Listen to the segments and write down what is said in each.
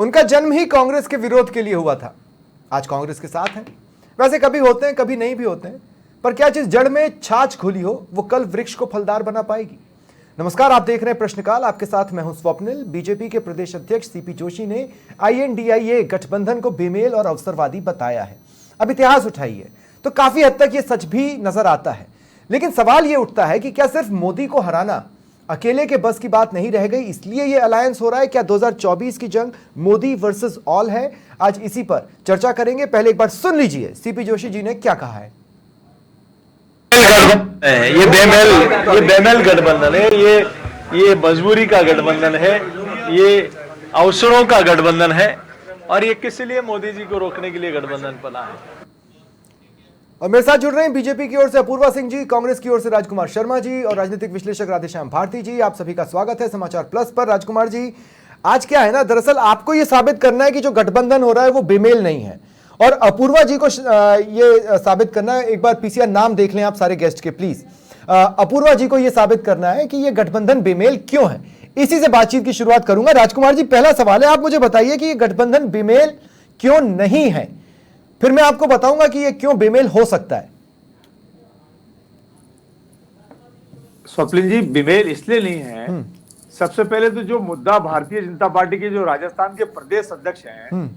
उनका जन्म ही कांग्रेस के विरोध के लिए हुआ था, आज कांग्रेस के साथ हैं। वैसे कभी होते हैं कभी नहीं भी होते हैं, पर क्या जिस जड़ में छाछ खुली हो वो कल वृक्ष को फलदार बना पाएगी। नमस्कार, आप देख रहे हैं प्रश्नकाल, आपके साथ मैं हूं स्वप्निल। बीजेपी के प्रदेश अध्यक्ष सीपी जोशी ने INDIA गठबंधन को बेमेल और अवसरवादी बताया है। अब इतिहास उठाइए तो काफी हद तक ये सच भी नजर आता है, लेकिन सवाल ये उठता है कि क्या सिर्फ मोदी को हराना अकेले के बस की बात नहीं रह गई, इसलिए ये अलायंस हो रहा है? क्या 2024 की जंग मोदी वर्सेस ऑल है? आज इसी पर चर्चा करेंगे। पहले एक बार सुन लीजिए सीपी जोशी जी ने क्या कहा है। ये बेमेल गठबंधन है, ये मजबूरी का गठबंधन है, ये अवसरों का गठबंधन है, और ये किस लिए मोदी जी को रोकने के लिए गठबंधन बना है। और मेरे साथ जुड़ रहे हैं बीजेपी की ओर से अपूर्वा सिंह जी, कांग्रेस की ओर से राजकुमार शर्मा जी और राजनीतिक विश्लेषक राधेश्याम भारती जी। आप सभी का स्वागत है समाचार प्लस पर। राजकुमार जी, आज क्या है ना, दरअसल आपको यह साबित करना है कि जो गठबंधन हो रहा है वो बेमेल नहीं है, और अपूर्वा जी को ये साबित करना है। एक बार PCR नाम देख लें आप सारे गेस्ट के प्लीज। अपूर्वा जी को यह साबित करना है कि यह गठबंधन बेमेल क्यों है। इसी से बातचीत की शुरुआत करूंगा। राजकुमार जी, पहला सवाल है, आप मुझे बताइए कि यह गठबंधन बेमेल क्यों नहीं है, फिर मैं आपको बताऊंगा कि यह क्यों बेमेल हो सकता है। स्वप्निल जी, बेमेल इसलिए नहीं है, सबसे पहले तो जो मुद्दा भारतीय जनता पार्टी के जो राजस्थान के प्रदेश अध्यक्ष हैं,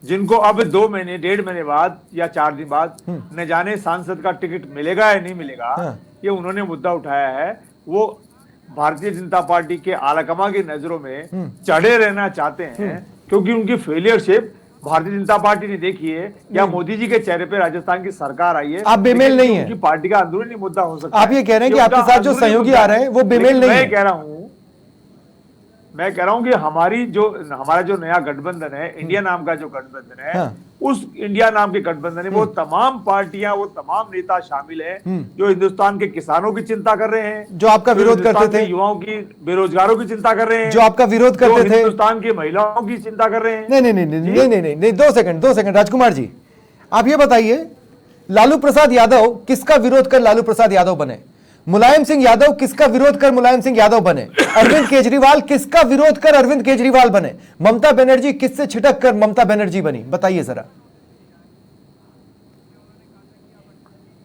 जिनको अब 2 महीने 1.5 महीने बाद या 4 दिन बाद न जाने सांसद का टिकट मिलेगा या नहीं मिलेगा, ये उन्होंने मुद्दा उठाया है। वो भारतीय जनता पार्टी के आलाकमा की नजरों में चढ़े रहना चाहते हैं, क्योंकि उनकी फेलियरशिप भारतीय जनता पार्टी ने देखी है, या मोदी जी के चेहरे पे राजस्थान की सरकार आई है। आप बेमेल नहीं है, उनकी पार्टी का अंदरूनी मुद्दा हो सकता है। आप ये कह रहे हैं कि आपके साथ जो सहयोगी आ रहे हैं वो बेमेल नहीं है। मैं कह रहा हूं कि हमारा जो नया गठबंधन है, इंडिया नाम का जो गठबंधन है, उस इंडिया नाम के गठबंधन में वो तमाम पार्टियां, वो तमाम नेता शामिल हैं जो हिंदुस्तान के किसानों की चिंता कर रहे हैं, जो आपका विरोध करते थे, युवाओं की, बेरोजगारों की चिंता कर रहे हैं, जो आपका विरोध करते थे, हिंदुस्तान की महिलाओं की चिंता कर रहे हैं। नहीं, 2 सेकंड राजकुमार जी, आप ये बताइए, लालू प्रसाद यादव किसका विरोध कर लालू प्रसाद यादव बने? मुलायम सिंह यादव किसका विरोध कर मुलायम सिंह यादव बने? अरविंद केजरीवाल किसका विरोध कर अरविंद केजरीवाल बने? ममता बनर्जी किससे छिटक कर ममता बनर्जी बनी? बताइए जरा।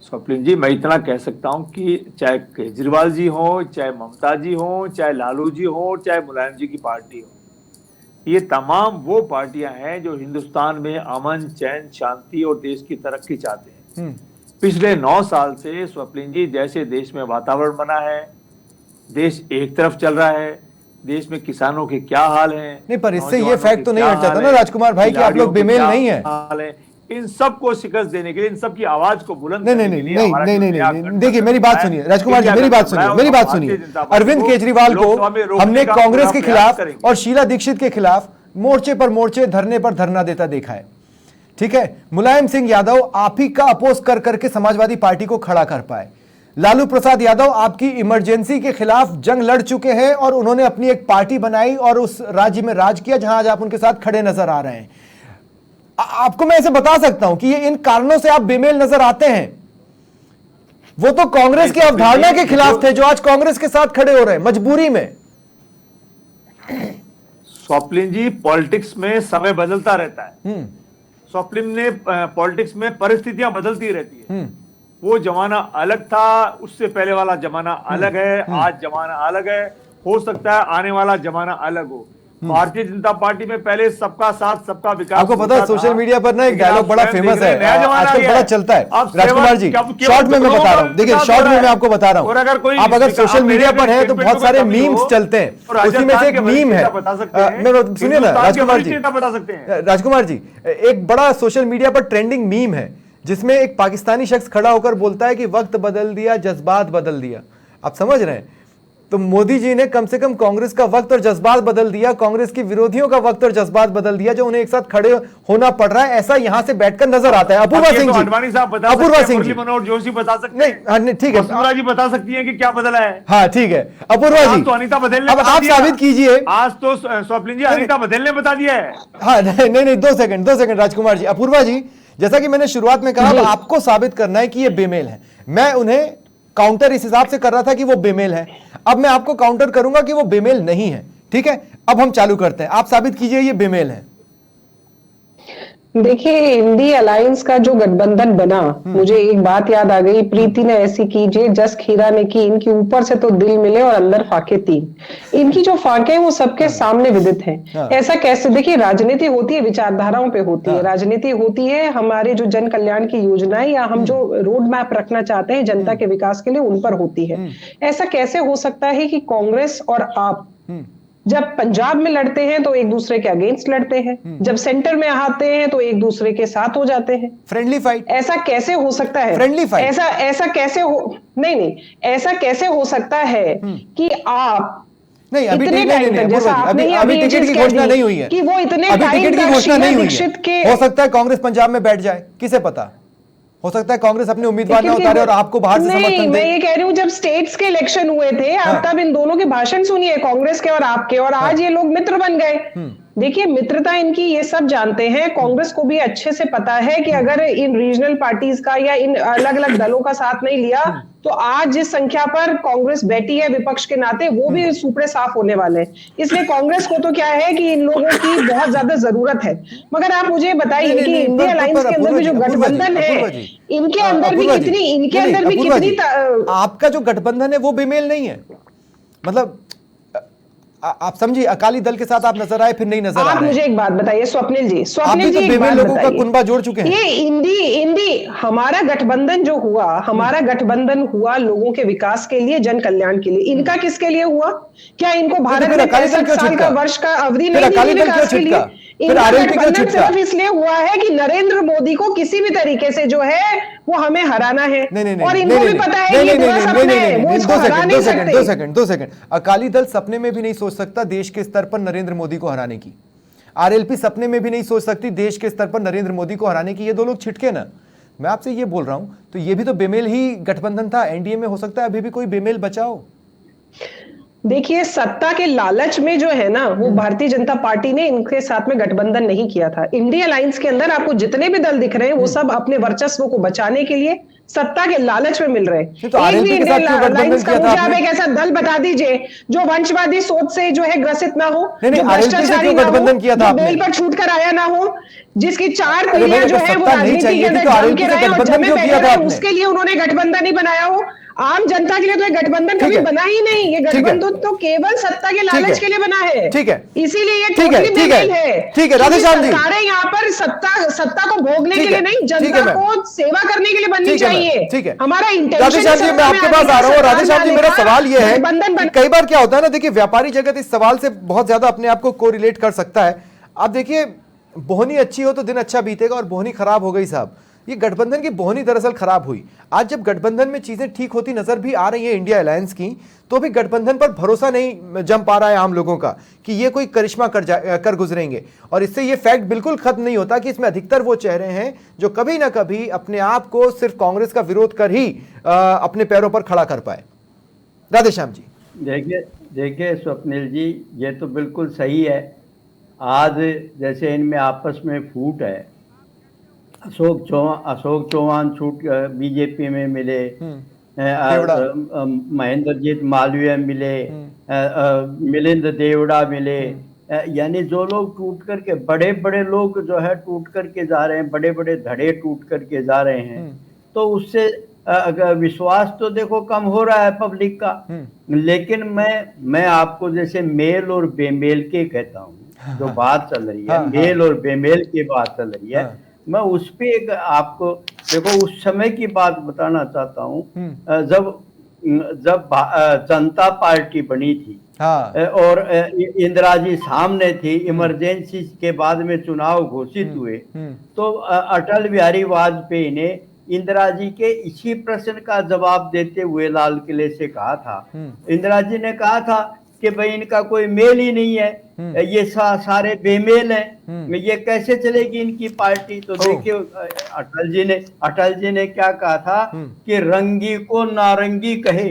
स्वप्निल जी, मैं इतना कह सकता हूं कि चाहे केजरीवाल जी हो, चाहे ममता जी हो, चाहे लालू जी हो, चाहे मुलायम जी की पार्टी हो, ये तमाम वो पार्टियां हैं जो हिंदुस्तान में अमन, चैन, शांति और देश की तरक्की चाहते हैं। पिछले 9 साल से स्वप्निल जी, जैसे देश में वातावरण बना है, देश एक तरफ चल रहा है, देश में किसानों के क्या हाल हैं, नहीं, पर इससे ये फैक्ट तो नहीं हट जाता ना राजकुमार भाई कि आप लोग बेमेल नहीं है। इन सबको शिकस्त देने के लिए, इन सब की आवाज को बुलंद करने के लिए नहीं, देखिए मेरी बात सुनिए राजकुमार जी, मेरी बात सुनिए। अरविंद केजरीवाल को हमने कांग्रेस के खिलाफ और शीला दीक्षित के खिलाफ मोर्चे पर मोर्चे, धरने पर धरना देता देखा है, ठीक है। मुलायम सिंह यादव आप ही का अपोज कर करके समाजवादी पार्टी को खड़ा कर पाए। लालू प्रसाद यादव आपकी इमरजेंसी के खिलाफ जंग लड़ चुके हैं और उन्होंने अपनी एक पार्टी बनाई और उस राज्य में राज किया जहां आज आप उनके साथ खड़े नजर आ रहे हैं। आपको मैं ऐसे बता सकता हूं कि ये इन कारणों से आप बेमेल नजर आते हैं। वो तो कांग्रेस की अवधारणा के खिलाफ थे जो आज कांग्रेस के साथ खड़े हो रहे हैं मजबूरी में। स्वप्निल जी, पॉलिटिक्स में समय बदलता रहता है। स्वप्निल ने पॉलिटिक्स में परिस्थितियां बदलती रहती है। वो जमाना अलग था, उससे पहले वाला जमाना अलग है, आज जमाना अलग है, हो सकता है आने वाला जमाना अलग हो। भारतीय जनता पार्टी में पहले सबका साथ सबका विकास। आपको पता है सोशल मीडिया पर ना एक डायलॉग बड़ा फेमस है, आजकल बड़ा चलता है राजकुमार जी। शॉर्ट में मैं बता रहा हूँ, देखिए शॉर्ट में मैं आपको बता रहा हूँ, आप अगर सोशल मीडिया पर हैं तो बहुत सारे मीम्स चलते हैं, उसी में से एक मीम है, सुनिए ना राजकुमार जी, एक बड़ा सोशल मीडिया पर ट्रेंडिंग मीम है जिसमें एक पाकिस्तानी शख्स खड़ा होकर बोलता है कि वक्त बदल दिया, जज्बात बदल दिया। आप समझ रहे हैं? तो मोदी जी ने कम से कम कांग्रेस का वक्त और जज्बात बदल दिया, कांग्रेस के विरोधियों का वक्त और जज्बात बदल दिया, जो उन्हें एक साथ खड़े होना पड़ रहा है, ऐसा यहां से बैठकर नजर आता है। अपूर्वा सिंह जी, अपूर्वा सिंह जी, मनोहर जोशी बता सकते हैं, नहीं ठीक है, वसुंधरा जी बता सकती हैं कि क्या बदला है। हाँ ठीक है अपूर्वा जी, तो अनीता बदल ने अब आप साबित कीजिए। आज तो स्वप्निल जी, अनीता बदल ने बता दिया है। हाँ नहीं 2 सेकंड राजकुमार जी। अपूर्वा जी, जैसा कि मैंने शुरुआत में कहा, आपको साबित करना है कि ये बेमेल है। मैं उन्हें काउंटर इस हिसाब से कर रहा था कि वो बेमेल है, अब मैं आपको काउंटर करूंगा कि वो बेमेल नहीं है, ठीक है, अब हम चालू करते हैं, आप साबित कीजिए ये बेमेल है। देखिए, इंडी अलायंस का जो गठबंधन बना, मुझे एक बात याद आ गई, प्रीति ने ऐसी की, जस खीरा ने की, इनके ऊपर से तो दिल मिले और अंदर फाके तीन। इनकी जो फाके हैं वो सबके सामने विदित हैं। ऐसा कैसे? देखिए, राजनीति होती है विचारधाराओं पे होती है, राजनीति होती है हमारे जो जन कल्याण की योजनाएं या हम जो रोड मैप रखना चाहते हैं जनता के विकास के लिए, उन पर होती है। ऐसा कैसे हो सकता है कि कांग्रेस और आप जब पंजाब में लड़ते हैं तो एक दूसरे के अगेंस्ट लड़ते हैं, जब सेंटर में आते हैं तो एक दूसरे के साथ हो जाते हैं? Friendly fight. ऐसा कैसे हो सकता है? Friendly fight. ऐसा कैसे हो, नहीं, ऐसा कैसे हो सकता है कि आप नहीं, अभी इतने नहीं, टाइम तक, जैसा आपने अभी टिकट की घोषणा नहीं हुई है, कि वो इतने अभी टिकट की घोषणा नहीं हुई है। हो सकता है कांग्रेस पंजाब में बैठ जाए, किसे पता, हो सकता है कांग्रेस अपने उम्मीदवार ना उतारे और आपको बाहर से समर्थन दे। मैं ये कह रही हूँ, जब स्टेट्स के इलेक्शन हुए थे, आप तब इन दोनों के भाषण सुनिए, कांग्रेस के और आपके, और आज ये लोग मित्र बन गए। देखिए, मित्रता इनकी, ये सब जानते हैं, कांग्रेस को भी अच्छे से पता है कि अगर इन रीजनल पार्टीज का या इन अलग अलग दलों का साथ नहीं लिया तो आज जिस संख्या पर कांग्रेस बैठी है विपक्ष के नाते, वो भी सुपड़े साफ होने वाले हैं। इसलिए कांग्रेस को तो क्या है कि इन लोगों की बहुत ज्यादा जरूरत है। मगर आप मुझे बताइए कि इंडिया अलायंस के अंदर भी जो गठबंधन है, इनके अंदर भी कितनी आपका जो गठबंधन है वो बेमेल नहीं है। मतलब आप समझिए, अकाली दल के साथ आप नजर आए फिर नहीं नजर आ रहे। आप मुझे एक बात बताइए स्वप्निल जी, एक बात लोगों का कुनबा जोड़ चुके हैं। ये इंडी हमारा गठबंधन जो हुआ, हमारा गठबंधन हुआ लोगों के विकास के लिए, जन कल्याण के लिए। इनका किसके लिए हुआ? क्या इनको भारत में 65 साल का वर्ष का अवधि नहीं दी विकास के लिए? इनका गठबंधन सिर्फ इसलिए हुआ है कि नरेंद्र मोदी को किसी भी तरीके से जो है वो हमें हराना है, और इनको भी पता है कि ये बुरा सपना है, वो इसको हरा नहीं सकते। 2 सेकंड। अकाली दल सपने में भी नहीं सोच सकता देश के स्तर पर नरेंद्र मोदी को हराने की। आरएलपी सपने में भी नहीं सोच सकती देश के स्तर पर नरेंद्र मोदी को हराने की। ये दो लोग छिटके ना, मैं आपसे ये बोल रहा हूं, तो ये भी तो बेमेल ही गठबंधन था। एनडीए में हो सकता है अभी भी कोई बेमेल बचा हो। देखिए, सत्ता के लालच में जो है ना, वो भारतीय जनता पार्टी ने इनके साथ में गठबंधन नहीं किया था। इंडिया अलायंस के अंदर आपको जितने भी दल दिख रहे हैं वो सब अपने वर्चस्व को बचाने के लिए सत्ता के लालच में मिल रहे हैं। तो एक भी इंडिया अलायंस का मुझे आप एक ऐसा दल बता दीजिए जो वंशवादी सोच से जो है ग्रसित ना हो, जो भ्रष्टाचारी ना हो, जो बेल पर छूट कर आया ना हो, जिसकी 4 पीढ़ियां जो है वो राजनीति के अंदर जम के रहे और जमे बैठे रहे, उसके लिए उन्होंने गठबंधन ही बनाया हो। आम जनता के लिए तो ये गठबंधन कभी बना ही नहीं। ये गठबंधन तो केवल सत्ता के लालच के लिए बना है। ठीक है, इसीलिए ये टोटली बेमेल है। ठीक है राधेश्याम जी, सरकारें यहाँ पर सत्ता को भोगने के लिए नहीं, जनता को सेवा करने के लिए बननी चाहिए। ठीक है, हमारा इंटेंशन। राधेश्याम जी, मैं आपके पास आ रहा हूँ। राधेश्याम जी, मेरा सवाल ये है, कई बार क्या होता है ना, देखिए व्यापारी जगत इस सवाल से बहुत ज्यादा अपने आप को कोरिलेट कर सकता है। आप देखिए, बोहनी अच्छी हो तो दिन अच्छा बीतेगा, और बोहनी खराब हो गई साहब, ये गठबंधन की बोहनी दरअसल खराब हुई। आज जब गठबंधन में चीजें ठीक होती नजर भी आ रही है इंडिया अलायंस की, तो भी गठबंधन पर भरोसा नहीं जम पा रहा है आम लोगों का कि ये कोई करिश्मा कर गुजरेंगे। और इससे ये फैक्ट बिल्कुल खत्म नहीं होता कि इसमें अधिकतर वो चेहरे हैं जो कभी ना कभी अपने आप को सिर्फ कांग्रेस का विरोध कर ही अपने पैरों पर खड़ा कर पाए। राधेश्याम जी, देखिए स्वप्निल जी, ये तो बिल्कुल सही है। आज जैसे इनमें आपस में फूट है, अशोक चौहान छूट बीजेपी में मिले, महेंद्रजीत मालवीय मिले, मिलिंद देवड़ा मिले, यानी जो लोग टूट करके, बड़े बड़े लोग जो है टूट करके जा रहे हैं, बड़े बड़े धड़े टूट करके जा रहे हैं, तो उससे विश्वास तो देखो कम हो रहा है पब्लिक का। लेकिन मैं आपको जैसे मेल और बेमेल के कहता हूँ, जो बात चल रही है, मेल और बेमेल की बात चल रही है, मैं उस पे एक आपको देखो उस समय की बात बताना चाहता हूँ जब जनता पार्टी बनी थी और इंदिरा जी सामने थी, इमरजेंसी के बाद में चुनाव घोषित हुए, तो अटल बिहारी वाजपेयी ने इंदिरा जी के इसी प्रश्न का जवाब देते हुए लाल किले से कहा था, इंदिरा जी ने कहा था कि भाई इनका कोई मेल ही नहीं है, ये सारे बेमेल हैं, ये कैसे चलेगी इनकी पार्टी। तो देखिए अटल जी ने क्या कहा था कि रंगी को नारंगी कहे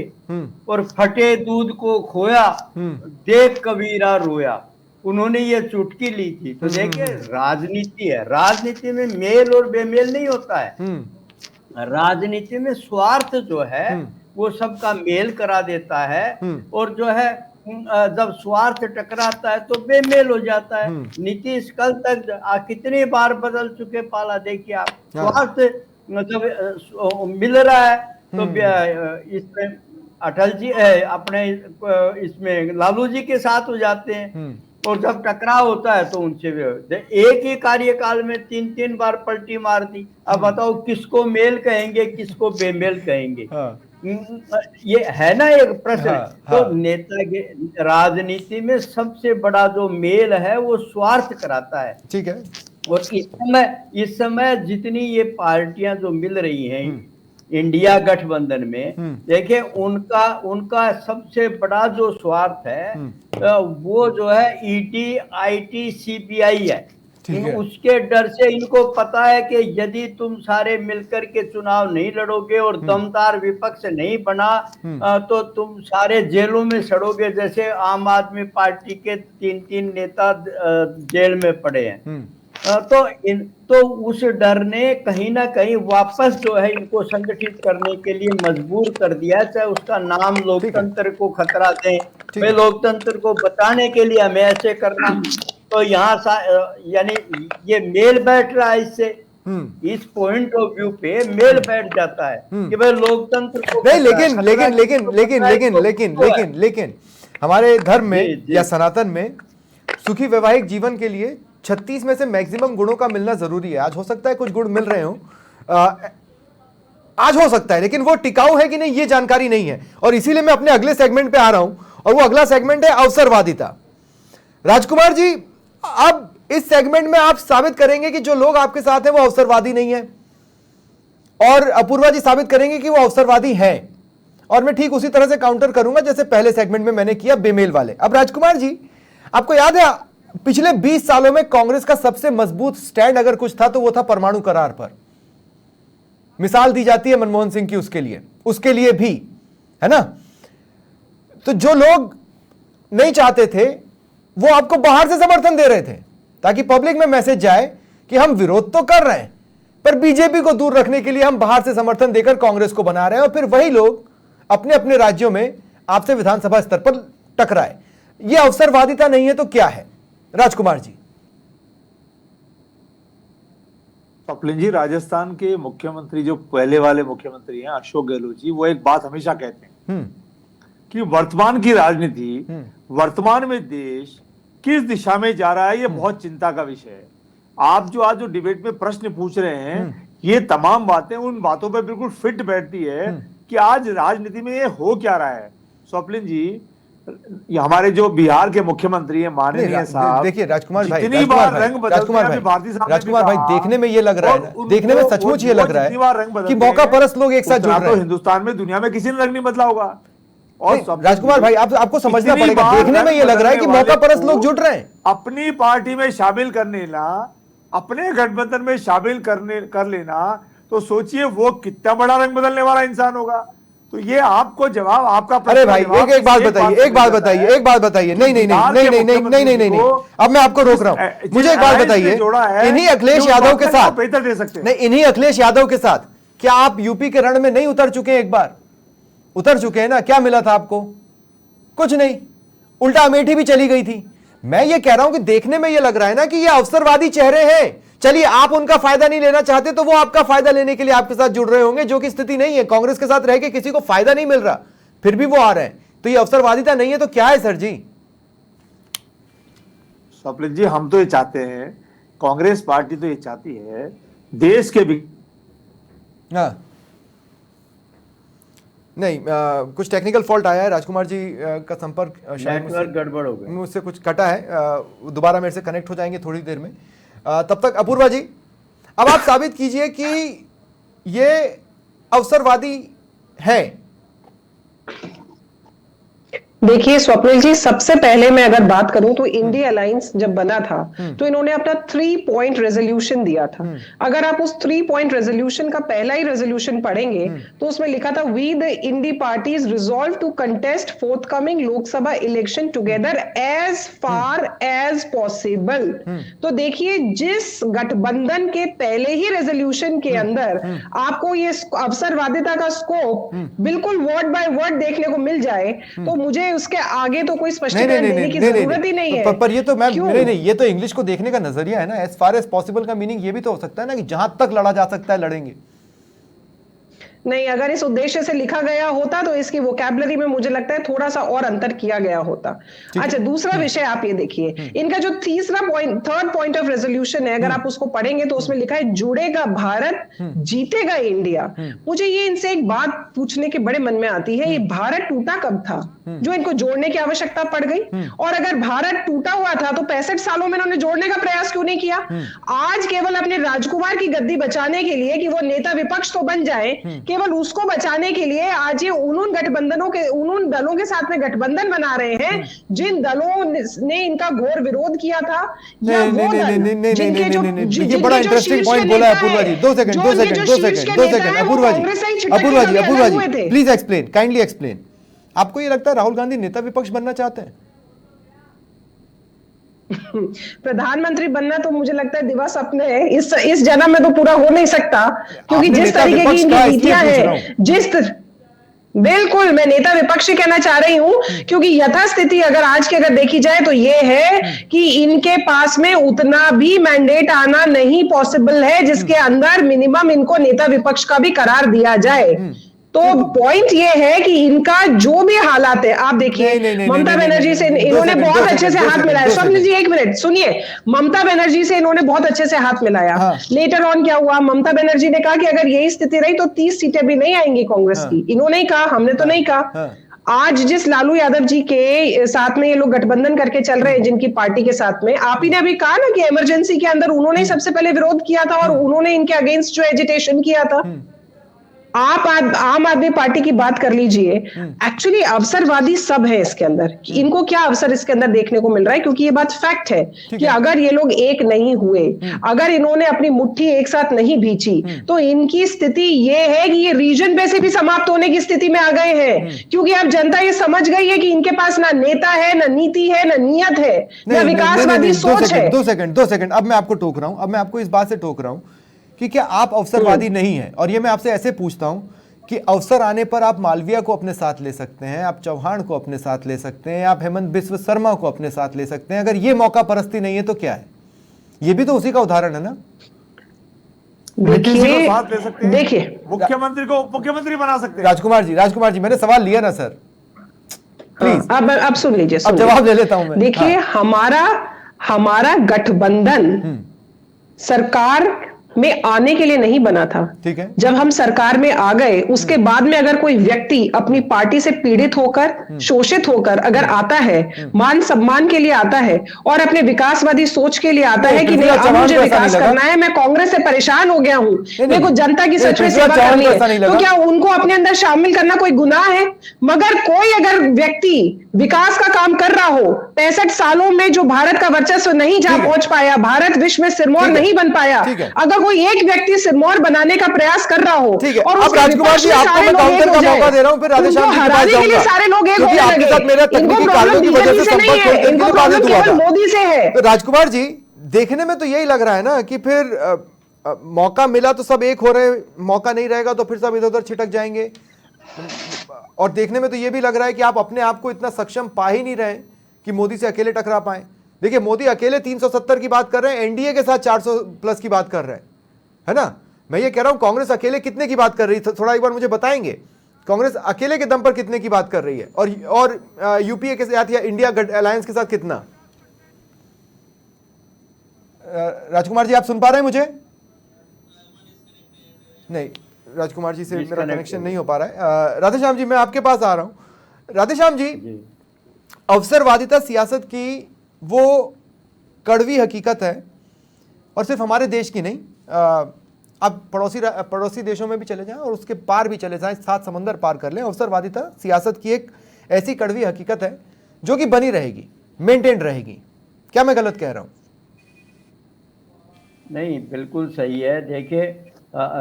और फटे दूध को खोया, देख कबीरा रोया। उन्होंने ये चुटकी ली थी। तो देखिए राजनीति है, राजनीति में मेल और बेमेल नहीं होता है, राजनीति में स्वार्थ जो है वो सबका मेल करा देता है, और जो है जब स्वार्थ टकराता है तो बेमेल हो जाता है। नीतीश कल तक कितनी बार बदल चुके पाला, देखिए आप। स्वार्थ मतलब मिल रहा है तो इसमें अटल जी अपने इसमें लालू जी के साथ हो जाते हैं, और जब टकराव होता है तो उनसे एक ही कार्यकाल में 3-3 बार पलटी मार दी। अब बताओ किसको मेल कहेंगे, किसको बेमेल कहेंगे? ये है ना एक प्रश्न। तो नेता के राजनीति में सबसे बड़ा जो मेल है वो स्वार्थ कराता है। ठीक है। और इस समय जितनी ये पार्टियां जो मिल रही हैं इंडिया गठबंधन में, देखिए उनका सबसे बड़ा जो स्वार्थ है वो जो है ईडी, आईटी, सीबीआई है। उसके डर से इनको पता है कि यदि तुम सारे मिलकर के चुनाव नहीं लड़ोगे और दमदार विपक्ष नहीं बना तो तुम सारे जेलों में सड़ोगे। जैसे आम आदमी पार्टी के 3-3 नेता जेल में पड़े हैं। तो उस डर ने कहीं ना कहीं वापस जो है इनको संगठित करने के लिए मजबूर कर दिया। चाहे उसका नाम लोकतंत्र को खतरा दें, मैं लोकतंत्र को बताने के लिए हमें ऐसे करना, तो यहाँ यानी ये मेल बैठ रहा है इससे, इस पॉइंट ऑफ व्यू पे मेल बैठ जाता है कि भाई लोकतंत्र को नहीं। लेकिन हमारे धर्म में या सनातन में सुखी वैवाहिक जीवन के लिए 36 में से मैक्सिमम गुणों का मिलना जरूरी है। आज हो सकता है कुछ गुण मिल रहे हो, आज हो सकता है, लेकिन वो टिकाऊ है कि नहीं ये जानकारी नहीं है। और इसीलिए मैं अपने अगले सेगमेंट पे आ रहा हूं, और वो अगला सेगमेंट है अवसरवादिता। राजकुमार जी, अब इस सेगमेंट में आप साबित करेंगे कि जो लोग आपके साथ हैं वो अवसरवादी नहीं है, और अपूर्वा जी साबित करेंगे कि वो अवसरवादी हैं, और मैं ठीक उसी तरह से काउंटर करूंगा जैसे पहले सेगमेंट में मैंने किया बेमेल वाले। अब राजकुमार जी, आपको याद है पिछले 20 सालों में कांग्रेस का सबसे मजबूत स्टैंड अगर कुछ था तो वो था परमाणु करार पर। मिसाल दी जाती है मनमोहन सिंह की उसके लिए भी, है ना? तो जो लोग नहीं चाहते थे वो आपको बाहर से समर्थन दे रहे थे ताकि पब्लिक में मैसेज जाए कि हम विरोध तो कर रहे हैं पर बीजेपी को दूर रखने के लिए हम बाहर से समर्थन देकर कांग्रेस को बना रहे हैं, और फिर वही लोग अपने अपने राज्यों में आपसे विधानसभा स्तर पर टकराए। यह अवसरवादिता नहीं है तो क्या है राजकुमार जी? स्वप्निल जी, राजस्थान के मुख्यमंत्री जो पहले वाले मुख्यमंत्री हैं अशोक गहलोत जी, वो एक बात हमेशा कहते हैं कि वर्तमान की राजनीति, वर्तमान में देश किस दिशा में जा रहा है, ये बहुत चिंता का विषय है। आप जो आज जो डिबेट में प्रश्न पूछ रहे हैं, ये तमाम बातें उन बातों पर बिल्कुल फिट बैठती है कि आज राजनीति में ये हो क्या रहा है। स्वप्निल जी, हमारे जो बिहार के मुख्यमंत्री हैं माननीय साहब, देखिए राजकुमार भाई, राजकुमार भाई, देखने में ये लग रहा है, देखने में सचमुच ये लग रहा है कि मौका परस्त लोग एक साथ जुड़ रहे हैं। हिंदुस्तान में दुनिया में किसी ने रंग नहीं बदला होगा। और राजकुमार भाई, आपको समझना पड़ेगा, देखने में ये लग रहा है कि मौका परस्त लोग जुड़ रहे हैं। अपनी पार्टी में शामिल करने ना, अपने गठबंधन में शामिल कर लेना, तो सोचिए वो कितना बड़ा रंग बदलने वाला इंसान होगा। तो ये आपको जवाब आपका, अरे भाई एक बात बताइए, नहीं, अब मैं आपको रोक रहा हूं। मुझे एक बात बताइए, इन्हीं अखिलेश यादव के साथ बेहतर दे सकते हैं, इन्हीं अखिलेश यादव के साथ क्या आप यूपी के रण में नहीं उतर चुके हैं? एक बार उतर चुके हैं ना? क्या मिला था आपको? कुछ नहीं, उल्टा अमेठी भी चली गई थी। मैं ये कह रहा हूं कि देखने में ये लग रहा है ना कि ये अवसरवादी चेहरे हैं। चलिए, आप उनका फायदा नहीं लेना चाहते तो वो आपका फायदा लेने के लिए आपके साथ जुड़ रहे होंगे, जो कि स्थिति नहीं है। कांग्रेस के साथ रह के किसी को फायदा नहीं मिल रहा, फिर भी वो आ रहे हैं, तो ये अवसरवादिता नहीं है तो क्या है सर जी? स्वप्निल जी, हम तो ये चाहते हैं, कांग्रेस पार्टी तो ये चाहती है देश के नहीं, कुछ टेक्निकल फॉल्ट आया है। राजकुमार जी का संपर्क नेटवर्क गड़बड़ हो गया, मुझसे कुछ कटा है, दोबारा मेरे से कनेक्ट हो जाएंगे थोड़ी देर में। तब तक अपूर्वा जी, अब आप साबित कीजिए कि ये अवसरवादी है। देखिए स्वप्निल जी, सबसे पहले मैं अगर बात करूं तो इंडिया अलायंस जब बना था तो इन्होंने अपना 3 पॉइंट रेजोल्यूशन दिया था। अगर आप उस 3 पॉइंट रेजोल्यूशन का पहला ही रेजोल्यूशन पढ़ेंगे तो उसमें लिखा था, we the indie parties resolve to contest forthcoming Lok Sabha election together as far as possible. तो देखिए, जिस गठबंधन के पहले ही रेजोल्यूशन के अंदर आपको ये अवसरवादिता का स्कोप बिल्कुल वर्ड बाय वर्ड देखने को मिल जाए, तो मुझे उसके आगे तो कोई स्पष्टीकरण देने की जरूरत ही नहीं है। पर ये तो मैम नहीं, ये तो इंग्लिश को देखने का नजरिया है ना। एज फार एज पॉसिबल का मीनिंग ये भी तो हो सकता है ना कि जहां तक लड़ा जा सकता है लड़ेंगे। नहीं, अगर इस उद्देश्य से लिखा गया होता तो इसकी वोकैबुलरी में मुझे लगता है थोड़ा सा और अंतर किया गया होता। अच्छा, दूसरा विषय आप ये देखिए, इनका जो थर्ड पॉइंट ऑफ रेजोल्यूशन है, अगर आप उसको पढ़ेंगे तो उसमें लिखा है जुड़ेगा भारत, जीतेगा इंडिया। मुझे ये इनसे एक बात पूछने के बड़े मन में आती है, ये भारत टूटा कब था जो इनको जोड़ने की आवश्यकता पड़ गई? और अगर भारत टूटा हुआ था तो 65 सालों में इन्होंने जोड़ने का प्रयास क्यों नहीं किया? आज केवल अपने राजकुमार की गद्दी बचाने के लिए कि वो नेता विपक्ष तो बन जाए, केवल उसको बचाने के लिए आज ये उन दलों के साथ में गठबंधन बना रहे हैं जिन दलों ने इनका घोर विरोध किया था। ये बड़ा इंटरेस्टिंग पॉइंट बोला है Apurva ji. 2 second Apurva ji please explain, kindly explain. आपको ये लगता है राहुल गांधी नेता विपक्ष बनना चाहते हैं? प्रधानमंत्री बनना तो मुझे लगता है दिवस अपने है, इस जन्म में तो पूरा हो नहीं सकता, क्योंकि जिस तरीके की इनकी नीतियां है, बिल्कुल मैं नेता विपक्ष कहना चाह रही हूं, क्योंकि यथास्थिति अगर देखी जाए तो ये है कि इनके पास में उतना भी मैंडेट आना नहीं पॉसिबल है जिसके अंदर मिनिमम इनको नेता विपक्ष का भी करार दिया जाए। तो पॉइंट ये है कि इनका जो भी हालात है, आप देखिए ममता बनर्जी से इन्होंने बहुत अच्छे से हाथ मिलाया। स्वप्न जी एक मिनट सुनिए, ममता बनर्जी से इन्होंने बहुत अच्छे से हाथ मिलाया। लेटर ऑन क्या हुआ, ममता बनर्जी ने कहा कि अगर यही स्थिति रही तो 30 सीटें भी नहीं आएंगी कांग्रेस की। इन्होंने ही कहा, हमने तो नहीं कहा। आज जिस लालू यादव जी के साथ में ये लोग गठबंधन करके चल रहे हैं, जिनकी पार्टी के साथ में, आप ही ने अभी कहा ना कि इमरजेंसी के अंदर उन्होंने ही सबसे पहले विरोध किया था और उन्होंने इनके अगेंस्ट जो एजिटेशन किया था। आप आम आदमी पार्टी की बात कर लीजिए, एक्चुअली अवसरवादी सब है इसके अंदर। इनको क्या अवसर इसके अंदर देखने को मिल रहा है? क्योंकि ये बात फैक्ट है कि अगर ये लोग एक नहीं हुए, अगर इन्होंने अपनी मुट्ठी एक साथ नहीं भींची, तो इनकी स्थिति ये है कि ये रीजन पे से भी समाप्त होने की स्थिति में आ गए हैं। क्योंकि अब जनता ये समझ गई है कि इनके पास ना नेता है, ना नीति है, ना नियत है, ना विकासवादी सोच है। 2 सेकंड अब मैं आपको टोक रहा हूं, अब मैं आपको इस बात से टोक रहा हूं कि क्या आप अवसरवादी नहीं है? और ये मैं आपसे ऐसे पूछता हूं कि अवसर आने पर आप मालविया को अपने साथ ले सकते हैं, आप चौहान को अपने साथ ले सकते हैं, आप हेमंत बिस्व शर्मा को अपने साथ ले सकते हैं। अगर ये मौका परस्ती नहीं है तो क्या है? ये भी तो उसी का उदाहरण है ना। देखिए मुख्यमंत्री को मुख्यमंत्री बना सकते हैं। राजकुमार जी मैंने सवाल लिया ना सर, प्लीज। अब सुन लीजिए, अब जवाब ले लेता हूं मैं। देखिए हमारा गठबंधन सरकार में आने के लिए नहीं बना था। ठीक है। जब हम सरकार में आ गए उसके बाद में अगर कोई व्यक्ति अपनी पार्टी से पीड़ित होकर, शोषित होकर अगर आता है, मान सम्मान के लिए आता है और अपने विकासवादी सोच के लिए आता है कि नहीं अब मुझे विकास करना है, मैं कांग्रेस से परेशान हो गया हूं, मेरे को जनता की सच में सेवा करनी है, तो क्या उनको अपने अंदर शामिल करना कोई गुनाह है? मगर कोई अगर व्यक्ति विकास का काम कर रहा हो, 65 सालों में जो भारत का वर्चस्व नहीं जा पहुंच पाया, भारत विश्व में सिरमौर नहीं बन पाया, अगर कोई एक व्यक्ति सिरमौर बनाने का प्रयास कर रहा हो और अब राजकुमार जी आपको मैं काउंटर का मौका दे रहा हूं, फिर राधेश्याम जी के पास जाऊंगा, सारे लोग एक क्योंकि आपके साथ मेरा तकनीकी कारणों की वजह से संपर्क बाधित हुआ था। मोदी से है। तो राजकुमार जी देखने में तो यही लग रहा है ना कि फिर मौका मिला तो सब एक हो रहे, मौका नहीं रहेगा तो फिर सब इधर उधर छिटक जाएंगे। और देखने में तो ये भी लग रहा है कि आप अपने आप को इतना सक्षम पा ही नहीं रहे कि मोदी से अकेले टकरा पाए। देखिए मोदी अकेले 370 की बात कर रहे हैं, एनडीए के साथ 400 प्लस की बात कर रहे हैं, है ना। मैं ये कह रहा हूं कांग्रेस अकेले कितने की बात कर रही है, थोड़ा एक बार मुझे बताएंगे कांग्रेस अकेले के दम पर कितने की बात कर रही है, और यूपीए के साथ या इंडिया अलायंस के साथ कितना? राजकुमार जी आप सुन पा रहे हैं मुझे? नहीं, राजकुमार जी से मेरा कनेक्शन नहीं हो पा रहा है। राधेश्याम जी मैं आपके पास आ रहा हूं। राधेश्याम जी, अवसरवादिता सियासत की वो कड़वी हकीकत है और सिर्फ हमारे देश की नहीं, आप पड़ोसी देशों में भी चले जाएं और उसके पार भी चले जाएं, 7 समंदर पार कर लें। अवसरवादिता सियासत की एक ऐसी कड़वी हकीकत है जो कि बनी रहेगी, मेंटेन रहेगी। क्या मैं गलत कह रहा हूं? नहीं, बिल्कुल सही है। देखिए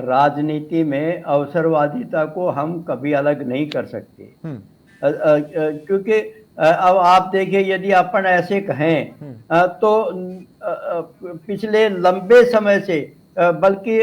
राजनीति में अवसरवादिता को हम कभी अलग नहीं कर सकते, क्योंकि अब आप देखिए यदि अपन ऐसे कहें तो पिछले लंबे समय से, बल्कि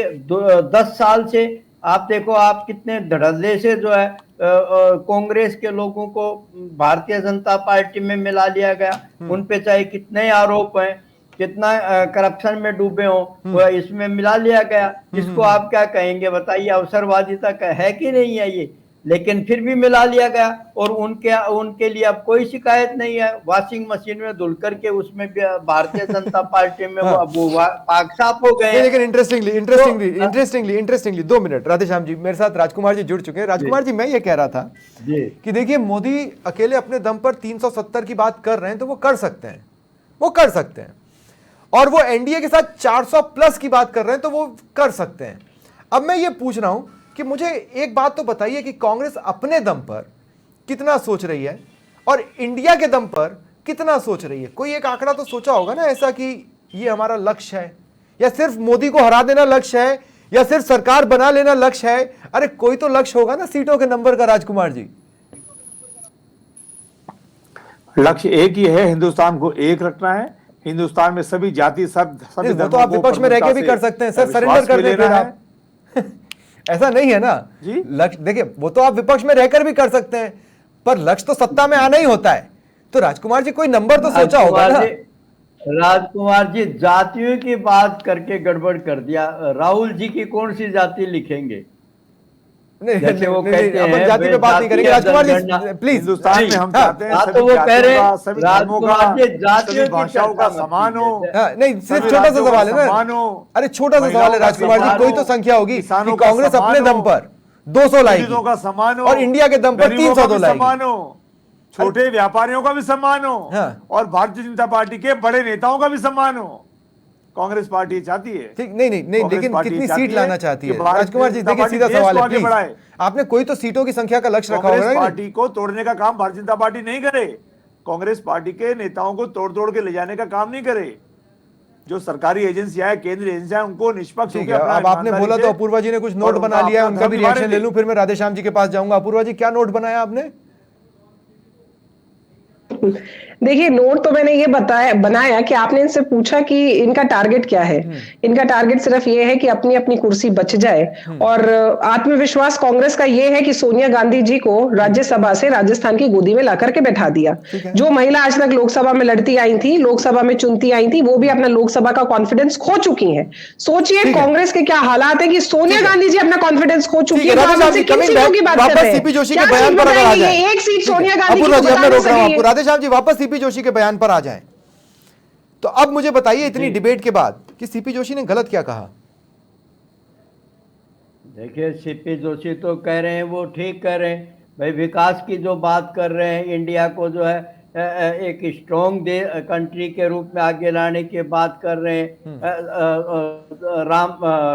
10 साल से आप देखो, आप कितने धड़ल्ले से जो है कांग्रेस के लोगों को भारतीय जनता पार्टी में मिला लिया गया। उन पे चाहे कितने आरोप हैं, कितना करप्शन में डूबे हो, वो इसमें मिला लिया गया। इसको आप क्या कहेंगे बताइए? अवसरवादिता का है कि नहीं है ये? लेकिन फिर भी मिला लिया गया और उनके लिए अब कोई शिकायत नहीं है। वॉशिंग मशीन में धुल करके उसमें भारतीय जनता पार्टी में वो पाक साफ हो गए। लेकिन इंटरेस्टिंगली 2 मिनट, राधेश्याम जी मेरे साथ राजकुमार जी जुड़ चुके हैं। राजकुमार जी, मैं ये कह रहा था कि देखिए, मोदी अकेले अपने दम पर 370 की बात कर रहे हैं तो वो कर सकते हैं, और वो एनडीए के साथ 400 प्लस की बात कर रहे हैं तो वो कर सकते हैं। अब मैं ये पूछ रहा हूं कि मुझे एक बात तो बताइए कि कांग्रेस अपने दम पर कितना सोच रही है और इंडिया के दम पर कितना सोच रही है? कोई एक आंकड़ा तो सोचा होगा ना ऐसा कि ये हमारा लक्ष्य है, या सिर्फ मोदी को हरा देना लक्ष्य है, या सिर्फ सरकार बना लेना लक्ष्य है? अरे कोई तो लक्ष्य होगा ना सीटों के नंबर का, राजकुमार जी। लक्ष्य एक ही है, हिंदुस्तान को एक रखना है। हिंदुस्तान में सभी जाति सभी वो तो आप विपक्ष में रह के भी कर सकते हैं सर, सरेंडर कर देते हैं आप। ऐसा नहीं है ना जी? लक्ष्य देखिए, वो तो आप विपक्ष में रहकर भी कर सकते हैं, पर लक्ष्य तो सत्ता में आना ही होता है। तो राजकुमार जी, कोई नंबर तो सोचा होगा ना? राजकुमार जी, जातियों की बात करके गड़बड़ कर दिया। राहुल जी की कौन सी जाति लिखेंगे? जैसे वो कहते हैं, जाति पे बात नहीं करेंगे राजकुमार जी, प्लीज। हिंदुस्तान में हम चाहते हैं तो वो कह रहे हैं सभी धर्मों का, सभी भाषाओं का समान हो। नहीं, सिर्फ छोटा सा सवाल है ना। अरे छोटा सा सवाल है राजकुमार जी, कोई तो संख्या होगी कि कांग्रेस अपने दम पर 200 लाएगी का सम्मान हो और इंडिया के दम पर 302 लाएगी। छोटे व्यापारियों का भी सम्मान हो और भारतीय जनता पार्टी के बड़े नेताओं का भी सम्मान हो। कांग्रेस पार्टी चाहती है। ठीक, नहीं, लेकिन कितनी सीट लाना चाहती है? राजकुमार जी देखिए, सीधा सवाल है, प्लीज। आपने कोई तो सीटों की संख्या का लक्ष्य रखा होगा। कांग्रेस पार्टी को तोड़ने का काम भारतीय जनता पार्टी नहीं करे। कांग्रेस पार्टी के नेताओं को तोड़ के ले जाने का काम नहीं करे। जो सरकारी एजेंसियां है, केंद्रीय एजेंसियां, उनको निष्पक्ष होकर अपना। अब आपने बोला तो अपूर्वा जी ने कुछ नोट बना लिया है, उनका भी रिएक्शन ले लूं, फिर मैं राधेश्याम जी के पास जाऊंगा। अपूर्वा जी, क्या नोट बनाया आपने? देखिए, नोट तो मैंने ये बनाया कि आपने इनसे पूछा कि इनका टारगेट क्या है। इनका टारगेट सिर्फ ये है कि अपनी अपनी कुर्सी बच जाए, और आत्मविश्वास कांग्रेस का ये है कि सोनिया गांधी जी को राज्यसभा से राजस्थान की गोदी में ला करके बैठा दिया। जो महिला आज तक लोकसभा में लड़ती आई थी, लोकसभा में चुनती आई थी, वो भी अपना लोकसभा का कॉन्फिडेंस खो चुकी है। सोचिए कांग्रेस के क्या हालात है कि सोनिया गांधी जी अपना कॉन्फिडेंस खो चुकी है। एक सीट सोनिया गांधी की। राधेश्याम जी वापस सीपी जोशी के बयान पर आ जाएं। तो अब मुझे बताइए, इतनी डिबेट के बाद, कि सीपी जोशी ने गलत क्या कहा? देखिए, सीपी जोशी तो कह रहे हैं, वो ठीक कह रहे हैं भाई। विकास की जो बात कर रहे हैं, इंडिया को जो है एक स्ट्रॉन्ग कंट्री के रूप में आगे लाने की बात कर रहे हैं।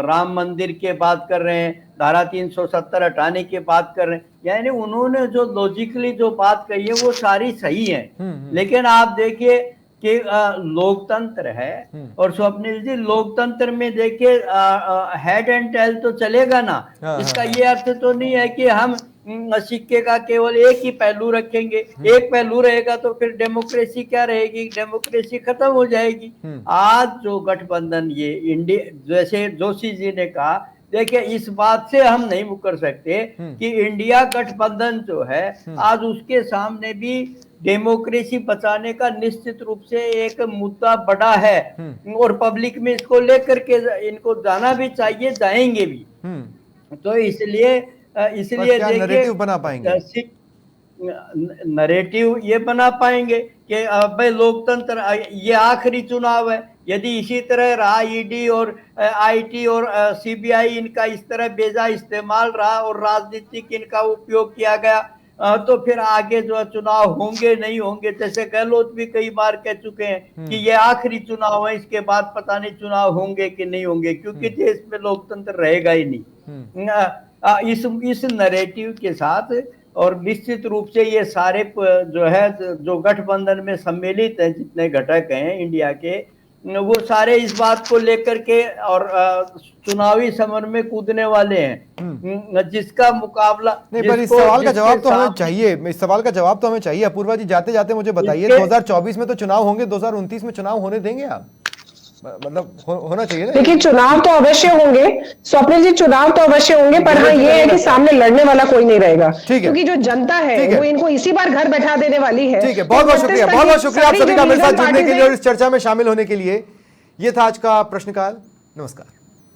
राम मंदिर की बात कर रहे हैं, धारा 370 हटाने की बात कर रहे हैं। यानी उन्होंने जो लॉजिकली जो बात कही है वो सारी सही है। लेकिन आप देखिए कि लोकतंत्र है, और स्वप्निल जी, लोकतंत्र में देखिए हेड एंड टेल तो चलेगा ना। इसका ये अर्थ तो नहीं है कि हम सिक्के का केवल एक ही पहलू रखेंगे। एक पहलू रहेगा तो फिर डेमोक्रेसी क्या रहेगी? डेमोक्रेसी खत्म हो जाएगी। आज जो गठबंधन ये इंडिया, जैसे जोशी जी ने कहा, देखिए इस बात से हम नहीं मुकर सकते कि इंडिया गठबंधन जो है आज उसके सामने भी डेमोक्रेसी बचाने का निश्चित रूप से एक मुद्दा बड़ा है, और पब्लिक में इसको लेकर के इनको जाना भी चाहिए, जाएंगे भी। तो इसलिए नरेटिव बना पाएंगे, नरेटिव ये बना पाएंगे कि भाई लोकतंत्र ये आखिरी चुनाव है। यदि इसी तरह रहा, ईडी और आईटी और सीबीआई इनका इस तरह बेजा इस्तेमाल रहा और राजनीतिक इनका उपयोग किया गया, तो फिर आगे जो चुनाव होंगे नहीं होंगे। जैसे गहलोत भी कई बार कह चुके हैं कि ये आखिरी चुनाव है, इसके बाद पता नहीं चुनाव होंगे कि नहीं होंगे, क्योंकि देश में लोकतंत्र रहेगा ही नहीं। इस नैरेटिव के साथ, और निश्चित रूप से ये सारे जो है जो गठबंधन में सम्मिलित हैं, जितने घटक हैं इंडिया के, वो सारे इस बात को लेकर के और चुनावी समर में कूदने वाले हैं, जिसका मुकाबला नहीं। पर इस सवाल का जवाब तो हमें चाहिए, इस सवाल का जवाब तो हमें चाहिए। अपूर्वा जी, जाते जाते मुझे बताइए, 2024 में तो चुनाव होंगे, 2029 में चुनाव होने देंगे आप? मतलब होना चाहिए ना। देखिए चुनाव तो अवश्य होंगे स्वप्निल जी, चुनाव तो अवश्य होंगे, पर हाँ ये है कि सामने लड़ने वाला कोई नहीं रहेगा, क्योंकि जो जनता है वो इनको इसी बार घर बैठा देने वाली है। ठीक है, बहुत बहुत शुक्रिया, बहुत बहुत शुक्रिया आप सभी का मेरे साथ जुड़ने के लिए और इस चर्चा में शामिल होने के लिए। ये था आज का प्रश्नकाल। नमस्कार।